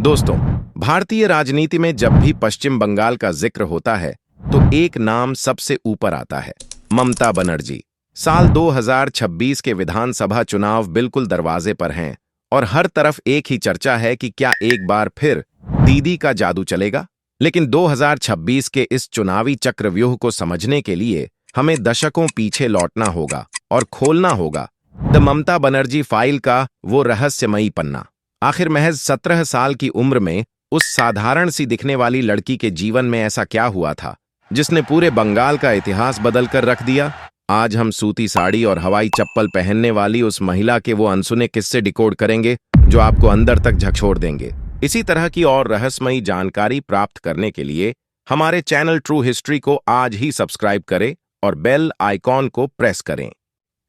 दोस्तों, भारतीय राजनीति में जब भी पश्चिम बंगाल का जिक्र होता है तो एक नाम सबसे ऊपर आता है, ममता बनर्जी। साल 2026 के विधानसभा चुनाव बिल्कुल दरवाजे पर हैं और हर तरफ एक ही चर्चा है कि क्या एक बार फिर दीदी का जादू चलेगा। लेकिन 2026 के इस चुनावी चक्रव्यूह को समझने के लिए हमें दशकों पीछे लौटना होगा और खोलना होगा द ममता बनर्जी फाइल का वो रहस्यमयी पन्ना। आखिर महज 17 साल की उम्र में उस साधारण सी दिखने वाली लड़की के जीवन में ऐसा क्या हुआ था जिसने पूरे बंगाल का इतिहास बदलकर रख दिया। आज हम सूती साड़ी और हवाई चप्पल पहनने वाली उस महिला के वो अनसुने किस्से डिकोड करेंगे जो आपको अंदर तक झकझोर देंगे। इसी तरह की और रहस्यमयी जानकारी प्राप्त करने के लिए हमारे चैनल ट्रू हिस्ट्री को आज ही सब्सक्राइब करें और बेल आइकॉन को प्रेस करें।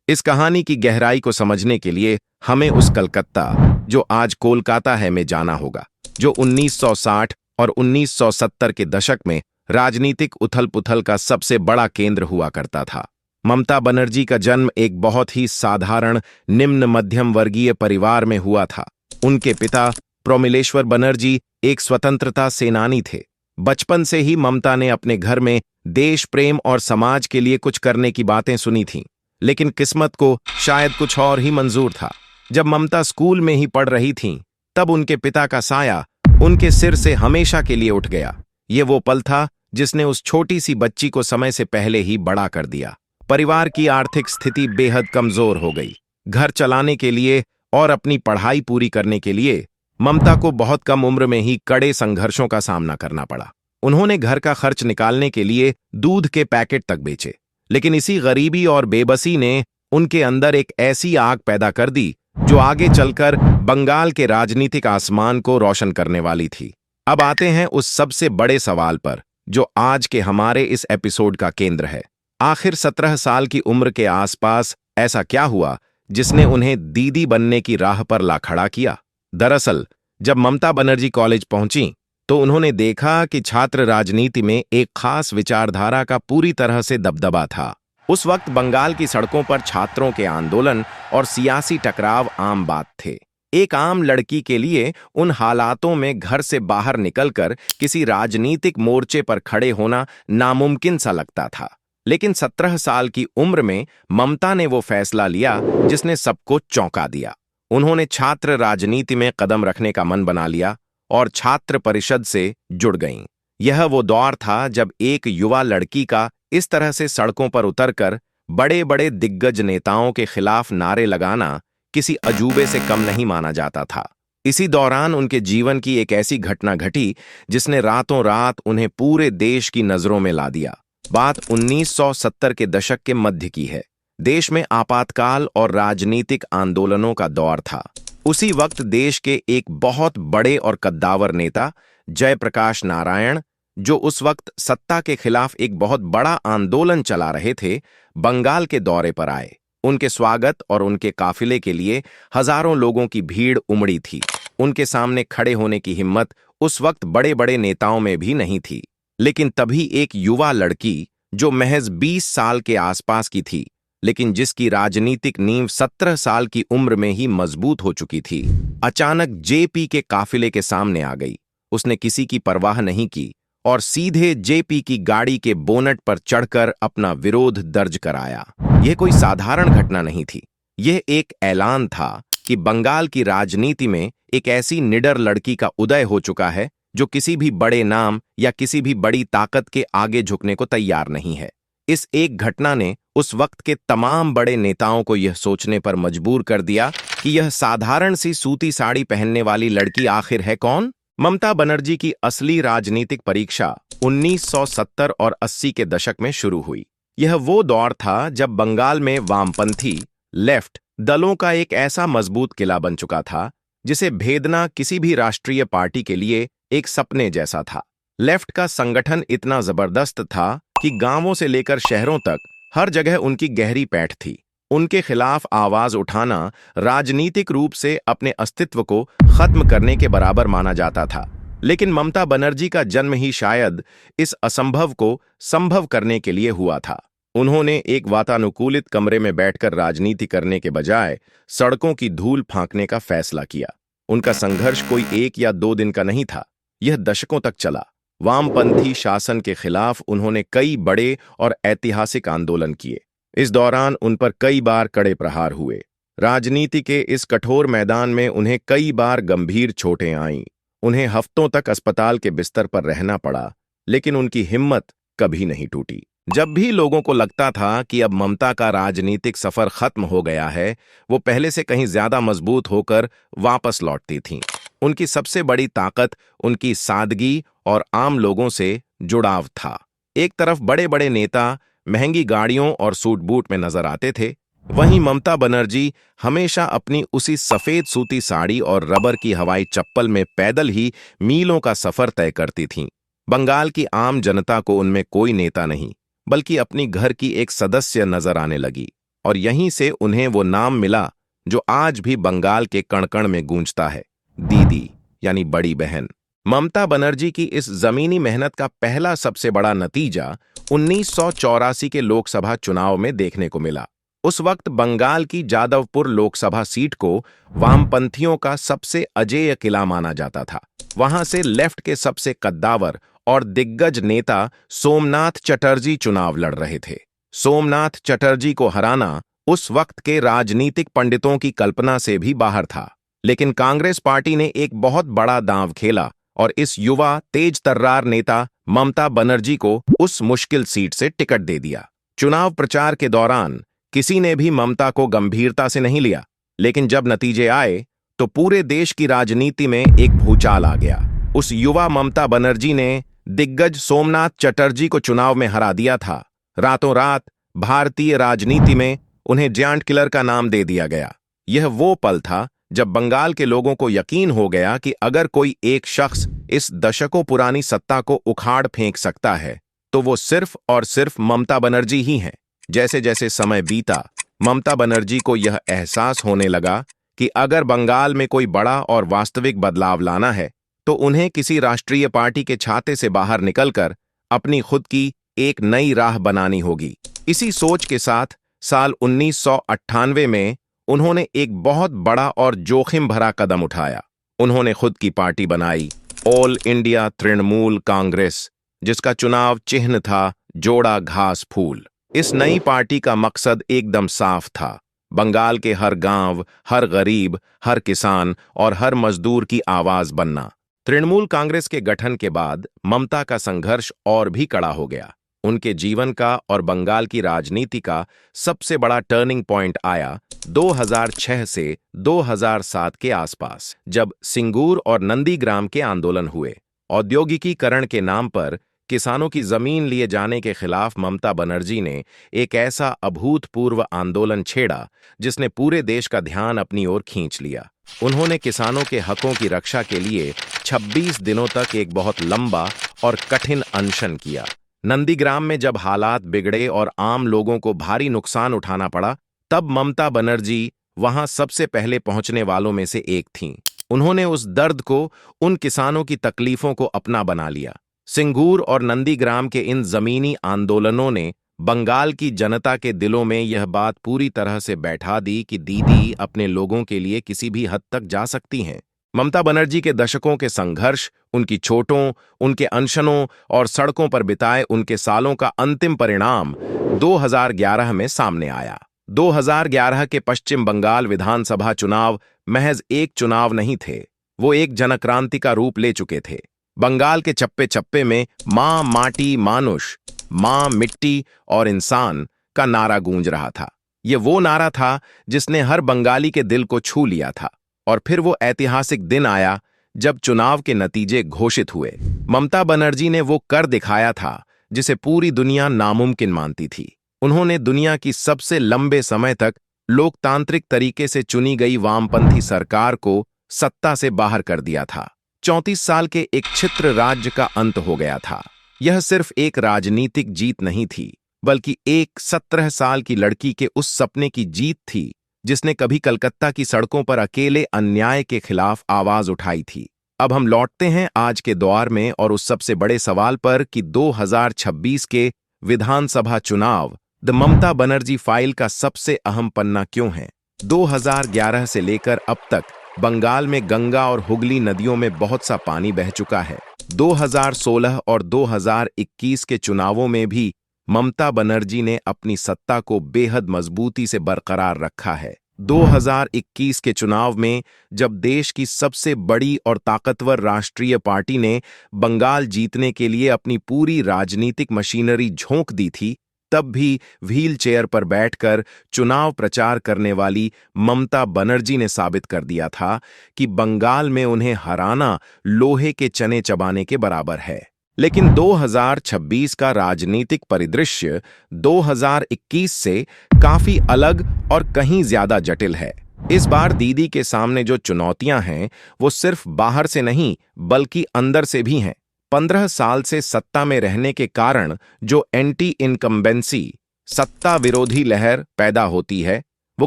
इस कहानी की गहराई को समझने के लिए हमें उस कलकत्ता, जो आज कोलकाता है, में जाना होगा, जो 1960 और 1970 के दशक में राजनीतिक उथल-पुथल का सबसे बड़ा केंद्र हुआ करता था। ममता बनर्जी का जन्म एक बहुत ही साधारण निम्न मध्यम वर्गीय परिवार में हुआ था। उनके पिता प्रोमिलेश्वर बनर्जी एक स्वतंत्रता सेनानी थे। बचपन से ही ममता ने अपने घर में देश प्रेम और समाज के लिए कुछ करने की बातें सुनी थीं, लेकिन किस्मत को शायद कुछ और ही मंजूर था। जब ममता स्कूल में ही पढ़ रही थीं, तब उनके पिता का साया उनके सिर से हमेशा के लिए उठ गया। ये वो पल था जिसने उस छोटी सी बच्ची को समय से पहले ही बड़ा कर दिया। परिवार की आर्थिक स्थिति बेहद कमजोर हो गई। घर चलाने के लिए और अपनी पढ़ाई पूरी करने के लिए ममता को बहुत कम उम्र में ही कड़े संघर्षों का सामना करना पड़ा। उन्होंने घर का खर्च निकालने के लिए दूध के पैकेट तक बेचे, लेकिन इसी गरीबी और बेबसी ने उनके अंदर एक ऐसी आग पैदा कर दी जो आगे चलकर बंगाल के राजनीतिक आसमान को रोशन करने वाली थी। अब आते हैं उस सबसे बड़े सवाल पर जो आज के हमारे इस एपिसोड का केंद्र है। आखिर 17 साल की उम्र के आसपास ऐसा क्या हुआ जिसने उन्हें दीदी बनने की राह पर ला खड़ा किया। दरअसल जब ममता बनर्जी कॉलेज पहुंची तो उन्होंने देखा कि छात्र राजनीति में एक खास विचारधारा का पूरी तरह से दबदबा था। उस वक्त बंगाल की सड़कों पर छात्रों के आंदोलन और सियासी टकराव आम बात थे। एक आम लड़की के लिए उन हालातों में घर से बाहर निकलकर किसी राजनीतिक मोर्चे पर खड़े होना नामुमकिन सा लगता था। लेकिन 17 साल की उम्र में ममता ने वो फैसला लिया जिसने सबको चौंका दिया। उन्होंने छात्र राजनीति में कदम रखने का मन बना लिया और छात्र परिषद से जुड़ गईं। यह वो दौर था जब एक युवा लड़की का इस तरह से सड़कों पर उतरकर बड़े बड़े दिग्गज नेताओं के खिलाफ नारे लगाना किसी अजूबे से कम नहीं माना जाता था। इसी दौरान उनके जीवन की एक ऐसी घटना घटी जिसने रातों रात उन्हें पूरे देश की नजरों में ला दिया। बात 1970 के दशक के मध्य की है। देश में आपातकाल और राजनीतिक आंदोलनों का दौर था। उसी वक्त देश के एक बहुत बड़े और कद्दावर नेता जयप्रकाश नारायण, जो उस वक्त सत्ता के खिलाफ एक बहुत बड़ा आंदोलन चला रहे थे, बंगाल के दौरे पर आए। उनके स्वागत और उनके काफिले के लिए हजारों लोगों की भीड़ उमड़ी थी। उनके सामने खड़े होने की हिम्मत उस वक्त बड़े बड़े नेताओं में भी नहीं थी। लेकिन तभी एक युवा लड़की जो महज 20 साल के आसपास की थी, लेकिन जिसकी राजनीतिक नींव 17 साल की उम्र में ही मजबूत हो चुकी थी, अचानक जेपी के काफिले के सामने आ गई। उसने किसी की परवाह नहीं की और सीधे जेपी की गाड़ी के बोनट पर चढ़कर अपना विरोध दर्ज कराया। यह कोई साधारण घटना नहीं थी। यह एक ऐलान था कि बंगाल की राजनीति में एक ऐसी निडर लड़की का उदय हो चुका है जो किसी भी बड़े नाम या किसी भी बड़ी ताकत के आगे झुकने को तैयार नहीं है। इस एक घटना ने उस वक्त के तमाम बड़े नेताओं को यह सोचने पर मजबूर कर दिया कि यह साधारण सी सूती साड़ी पहनने वाली लड़की आखिर है कौन। ममता बनर्जी की असली राजनीतिक परीक्षा 1970 और 80 के दशक में शुरू हुई। यह वो दौर था जब बंगाल में वामपंथी लेफ्ट दलों का एक ऐसा मजबूत किला बन चुका था जिसे भेदना किसी भी राष्ट्रीय पार्टी के लिए एक सपने जैसा था। लेफ्ट का संगठन इतना जबरदस्त था कि गांवों से लेकर शहरों तक हर जगह उनकी गहरी पैठ थी। उनके खिलाफ आवाज उठाना राजनीतिक रूप से अपने अस्तित्व को खत्म करने के बराबर माना जाता था। लेकिन ममता बनर्जी का जन्म ही शायद इस असंभव को संभव करने के लिए हुआ था। उन्होंने एक वातानुकूलित कमरे में बैठकर राजनीति करने के बजाय सड़कों की धूल फांकने का फैसला किया। उनका संघर्ष कोई 1 या 2 दिन का नहीं था, यह दशकों तक चला। वामपंथी शासन के खिलाफ उन्होंने कई बड़े और ऐतिहासिक आंदोलन किए। इस दौरान उन पर कई बार कड़े प्रहार हुए। राजनीति के इस कठोर मैदान में उन्हें कई बार गंभीर चोटें आईं। उन्हें हफ्तों तक अस्पताल के बिस्तर पर रहना पड़ा, लेकिन उनकी हिम्मत कभी नहीं टूटी। जब भी लोगों को लगता था कि अब ममता का राजनीतिक सफर खत्म हो गया है, वो पहले से कहीं ज्यादा मजबूत होकर वापस लौटती थीं। उनकी सबसे बड़ी ताकत उनकी सादगी और आम लोगों से जुड़ाव था। एक तरफ बड़े बड़े नेता महंगी गाड़ियों और सूट बूट में नजर आते थे, वहीं ममता बनर्जी हमेशा अपनी उसी सफेद सूती साड़ी और रबर की हवाई चप्पल में पैदल ही मीलों का सफर तय करती थीं। बंगाल की आम जनता को उनमें कोई नेता नहीं, बल्कि अपनी घर की एक सदस्य नजर आने लगी, और यहीं से उन्हें वो नाम मिला जो आज भी बंगाल के कण-कण में गूंजता है, दीदी यानी बड़ी बहन। ममता बनर्जी की इस जमीनी मेहनत का पहला सबसे बड़ा नतीजा 1984 के लोकसभा चुनाव में देखने को मिला। उस वक्त बंगाल की जादवपुर लोकसभा सीट को वामपंथियों का सबसे अजेय किला माना जाता था। वहां से लेफ्ट के सबसे कद्दावर और दिग्गज नेता सोमनाथ चटर्जी चुनाव लड़ रहे थे। सोमनाथ चटर्जी को हराना उस वक्त के राजनीतिक पंडितों की कल्पना से भी बाहर था, लेकिन कांग्रेस पार्टी ने एक बहुत बड़ा दांव खेला और इस युवा तेज तर्रार नेता ममता बनर्जी को उस मुश्किल सीट से टिकट दे दिया। चुनाव प्रचार के दौरान किसी ने भी ममता को गंभीरता से नहीं लिया, लेकिन जब नतीजे आए तो पूरे देश की राजनीति में एक भूचाल आ गया। उस युवा ममता बनर्जी ने दिग्गज सोमनाथ चटर्जी को चुनाव में हरा दिया था। रातों रात भारतीय राजनीति में उन्हें जायंट किलर का नाम दे दिया गया। यह वो पल था जब बंगाल के लोगों को यकीन हो गया कि अगर कोई एक शख्स इस दशकों पुरानी सत्ता को उखाड़ फेंक सकता है, तो वो सिर्फ और सिर्फ ममता बनर्जी ही हैं। जैसे जैसे समय बीता, ममता बनर्जी को यह एहसास होने लगा कि अगर बंगाल में कोई बड़ा और वास्तविक बदलाव लाना है, तो उन्हें किसी राष्ट्रीय पार्टी के छाते से बाहर निकलकर अपनी खुद की एक नई राह बनानी होगी। इसी सोच के साथ साल 1998 में उन्होंने एक बहुत बड़ा और जोखिम भरा कदम उठाया। उन्होंने खुद की पार्टी बनाई, ऑल इंडिया तृणमूल कांग्रेस, जिसका चुनाव चिन्ह था जोड़ा घास फूल। इस नई पार्टी का मकसद एकदम साफ था, बंगाल के हर गांव, हर गरीब, हर किसान और हर मजदूर की आवाज बनना। तृणमूल कांग्रेस के गठन के बाद ममता का संघर्ष और भी कड़ा हो गया। उनके जीवन का और बंगाल की राजनीति का सबसे बड़ा टर्निंग पॉइंट आया 2006 से 2007 के आसपास, जब सिंगूर और नंदीग्राम के आंदोलन हुए। औद्योगिकीकरण के नाम पर किसानों की जमीन लिए जाने के खिलाफ ममता बनर्जी ने एक ऐसा अभूतपूर्व आंदोलन छेड़ा जिसने पूरे देश का ध्यान अपनी ओर खींच लिया। उन्होंने किसानों के हकों की रक्षा के लिए 26 दिनों तक एक बहुत लंबा और कठिन अनशन किया। नंदीग्राम में जब हालात बिगड़े और आम लोगों को भारी नुकसान उठाना पड़ा, तब ममता बनर्जी वहां सबसे पहले पहुंचने वालों में से एक थीं। उन्होंने उस दर्द को, उन किसानों की तकलीफों को अपना बना लिया। सिंगूर और नंदीग्राम के इन जमीनी आंदोलनों ने बंगाल की जनता के दिलों में यह बात पूरी तरह से बैठा दी कि दीदी अपने लोगों के लिए किसी भी हद तक जा सकती हैं। ममता बनर्जी के दशकों के संघर्ष, उनकी चोटों, उनके अनशनों और सड़कों पर बिताए उनके सालों का अंतिम परिणाम 2011 में सामने आया। 2011 के पश्चिम बंगाल विधानसभा चुनाव महज एक चुनाव नहीं थे, वो एक जनक्रांति का रूप ले चुके थे। बंगाल के चप्पे चप्पे में मां माटी मानुष, मां मिट्टी और इंसान का नारा गूंज रहा था। ये वो नारा था जिसने हर बंगाली के दिल को छू लिया था। और फिर वो ऐतिहासिक दिन आया जब चुनाव के नतीजे घोषित हुए। ममता बनर्जी ने वो कर दिखाया था जिसे पूरी दुनिया नामुमकिन मानती थी। उन्होंने दुनिया की सबसे लंबे समय तक लोकतांत्रिक तरीके से चुनी गई वामपंथी सरकार को सत्ता से बाहर कर दिया था। 34 साल के एक छित्र राज्य का अंत हो गया था। यह सिर्फ एक राजनीतिक जीत नहीं थी, बल्कि एक 17 साल की लड़की के उस सपने की जीत थी जिसने कभी कलकत्ता की सड़कों पर अकेले अन्याय के खिलाफ आवाज उठाई थी। अब हम लौटते हैं आज के दौर में और उस सबसे बड़े सवाल पर कि 2026 के विधानसभा चुनाव द ममता बनर्जी फाइल का सबसे अहम पन्ना क्यों है। 2011 से लेकर अब तक बंगाल में गंगा और हुगली नदियों में बहुत सा पानी बह चुका है। 2016 और 2021 के चुनावों में भी ममता बनर्जी ने अपनी सत्ता को बेहद मजबूती से बरकरार रखा है। 2021 के चुनाव में जब देश की सबसे बड़ी और ताकतवर राष्ट्रीय पार्टी ने बंगाल जीतने के लिए अपनी पूरी राजनीतिक मशीनरी झोंक दी थी, तब भी व्हील चेयर पर बैठकर चुनाव प्रचार करने वाली ममता बनर्जी ने साबित कर दिया था कि बंगाल में उन्हें हराना लोहे के चने चबाने के बराबर है। लेकिन 2026 का राजनीतिक परिदृश्य 2021 से काफी अलग और कहीं ज्यादा जटिल है। इस बार दीदी के सामने जो चुनौतियां हैं वो सिर्फ बाहर से नहीं बल्कि अंदर से भी हैं। 15 साल से सत्ता में रहने के कारण जो एंटी इनकम्बेंसी सत्ता विरोधी लहर पैदा होती है वो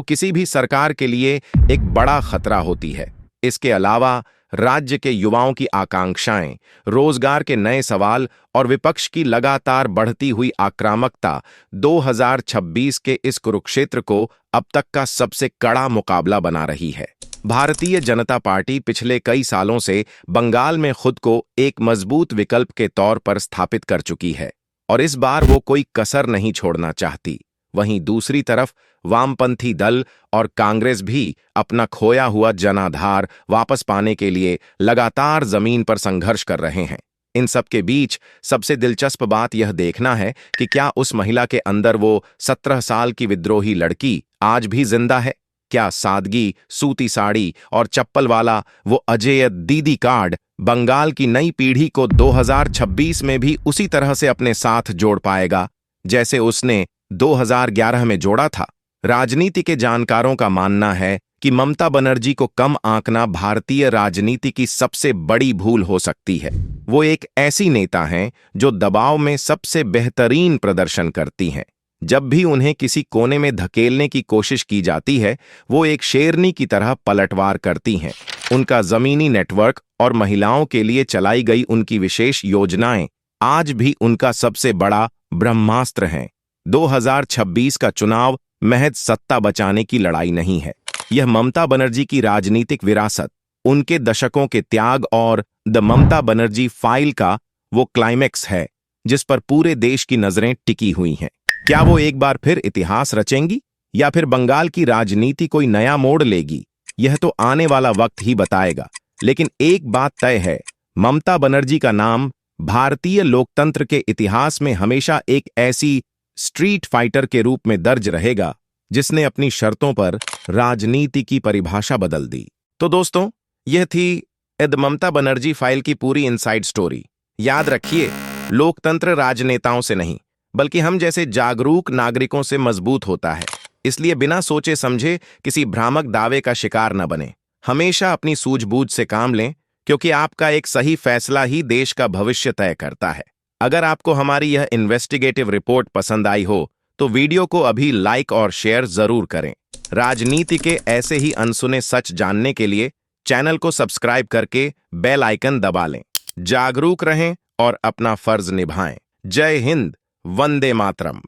किसी भी सरकार के लिए एक बड़ा खतरा होती है। इसके अलावा राज्य के युवाओं की आकांक्षाएं, रोजगार के नए सवाल और विपक्ष की लगातार बढ़ती हुई आक्रामकता 2026 के इस कुरुक्षेत्र को अब तक का सबसे कड़ा मुकाबला बना रही है। भारतीय जनता पार्टी पिछले कई सालों से बंगाल में खुद को एक मजबूत विकल्प के तौर पर स्थापित कर चुकी है और इस बार वो कोई कसर नहीं छोड़ना चाहती। वहीं दूसरी तरफ वामपंथी दल और कांग्रेस भी अपना खोया हुआ जनाधार वापस पाने के लिए लगातार जमीन पर संघर्ष कर रहे हैं। इन सब के बीच सबसे दिलचस्प बात यह देखना है कि क्या उस महिला के अंदर वो 17 साल की विद्रोही लड़की आज भी जिंदा है। क्या सादगी, सूती साड़ी और चप्पल वाला वो अजेय दीदी कार्ड बंगाल की नई पीढ़ी को 2026 में भी उसी तरह से अपने साथ जोड़ पाएगा जैसे उसने 2011 में जोड़ा था। राजनीति के जानकारों का मानना है कि ममता बनर्जी को कम आंकना भारतीय राजनीति की सबसे बड़ी भूल हो सकती है। वो एक ऐसी नेता हैं जो दबाव में सबसे बेहतरीन प्रदर्शन करती हैं। जब भी उन्हें किसी कोने में धकेलने की कोशिश की जाती है वो एक शेरनी की तरह पलटवार करती हैं। उनका जमीनी नेटवर्क और महिलाओं के लिए चलाई गई उनकी विशेष योजनाएं आज भी उनका सबसे बड़ा ब्रह्मास्त्र हैं। 2026 का चुनाव महज सत्ता बचाने की लड़ाई नहीं है। यह ममता बनर्जी की राजनीतिक विरासत, उनके दशकों के त्याग और द ममता बनर्जी फाइल का वो क्लाइमेक्स है जिस पर पूरे देश की नजरें टिकी हुई हैं। क्या वो एक बार फिर इतिहास रचेंगी या फिर बंगाल की राजनीति कोई नया मोड़ लेगी, यह तो आने वाला वक्त ही बताएगा। लेकिन एक बात तय है, ममता बनर्जी का नाम भारतीय लोकतंत्र के इतिहास में हमेशा एक ऐसी स्ट्रीट फाइटर के रूप में दर्ज रहेगा जिसने अपनी शर्तों पर राजनीति की परिभाषा बदल दी। तो दोस्तों, यह थी द ममता बनर्जी फाइल की पूरी इनसाइड स्टोरी। याद रखिए, लोकतंत्र राजनेताओं से नहीं बल्कि हम जैसे जागरूक नागरिकों से मजबूत होता है। इसलिए बिना सोचे समझे किसी भ्रामक दावे का शिकार न बने। हमेशा अपनी सूझबूझ से काम लें क्योंकि आपका एक सही फैसला ही देश का भविष्य तय करता है। अगर आपको हमारी यह इन्वेस्टिगेटिव रिपोर्ट पसंद आई हो तो वीडियो को अभी लाइक और शेयर जरूर करें। राजनीति के ऐसे ही अनसुने सच जानने के लिए चैनल को सब्सक्राइब करके बेल आइकन दबा लें। जागरूक रहें और अपना फर्ज निभाएं। जय हिंद, वंदे मातरम।